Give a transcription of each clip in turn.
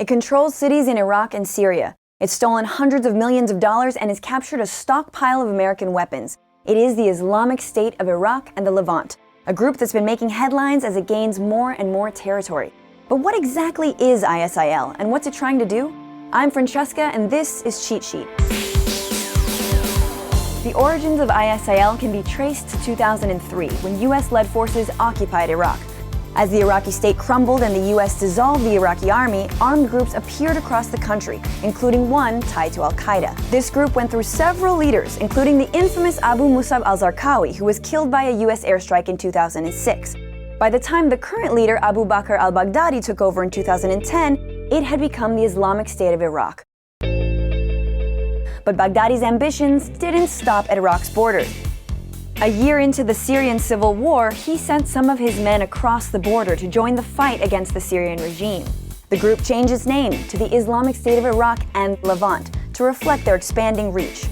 It controls cities in Iraq and Syria. It's stolen hundreds of millions of dollars and has captured a stockpile of American weapons. It is the Islamic State of Iraq and the Levant, a group that's been making headlines as it gains more and more territory. But what exactly is ISIL and what's it trying to do? I'm Francesca and this is Cheat Sheet. The origins of ISIL can be traced to 2003 when US-led forces occupied Iraq. As the Iraqi state crumbled and the US dissolved the Iraqi army, armed groups appeared across the country, including one tied to Al-Qaeda. This group went through several leaders, including the infamous Abu Musab al-Zarqawi, who was killed by a US airstrike in 2006. By the time the current leader, Abu Bakr al-Baghdadi, took over in 2010, it had become the Islamic State of Iraq. But Baghdadi's ambitions didn't stop at Iraq's borders. A year into the Syrian civil war, he sent some of his men across the border to join the fight against the Syrian regime. The group changed its name to the Islamic State of Iraq and Levant to reflect their expanding reach.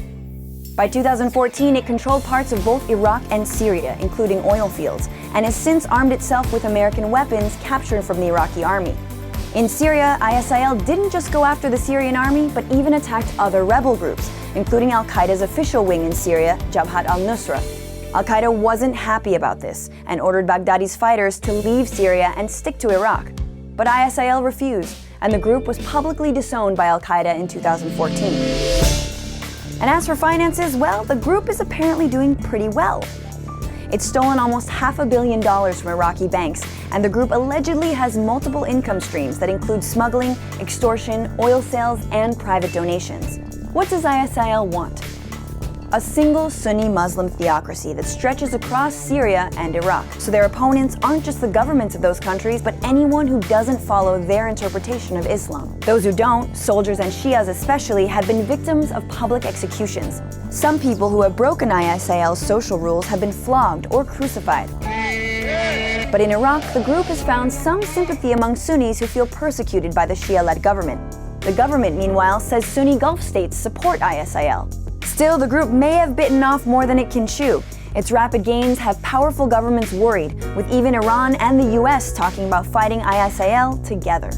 By 2014, it controlled parts of both Iraq and Syria, including oil fields, and has since armed itself with American weapons captured from the Iraqi army. In Syria, ISIL didn't just go after the Syrian army, but even attacked other rebel groups, including Al-Qaeda's official wing in Syria, Jabhat al-Nusra. Al-Qaeda wasn't happy about this and ordered Baghdadi's fighters to leave Syria and stick to Iraq. But ISIL refused, and the group was publicly disowned by Al-Qaeda in 2014. And as for finances, well, the group is apparently doing pretty well. It's stolen almost $500 million from Iraqi banks, and the group allegedly has multiple income streams that include smuggling, extortion, oil sales, and private donations. What does ISIL want? A single Sunni Muslim theocracy that stretches across Syria and Iraq. So their opponents aren't just the governments of those countries, but anyone who doesn't follow their interpretation of Islam. Those who don't, soldiers and Shias especially, have been victims of public executions. Some people who have broken ISIL's social rules have been flogged or crucified. But in Iraq, the group has found some sympathy among Sunnis who feel persecuted by the Shia-led government. The government, meanwhile, says Sunni Gulf states support ISIL. Still, the group may have bitten off more than it can chew. Its rapid gains have powerful governments worried, with even Iran and the US talking about fighting ISIL together.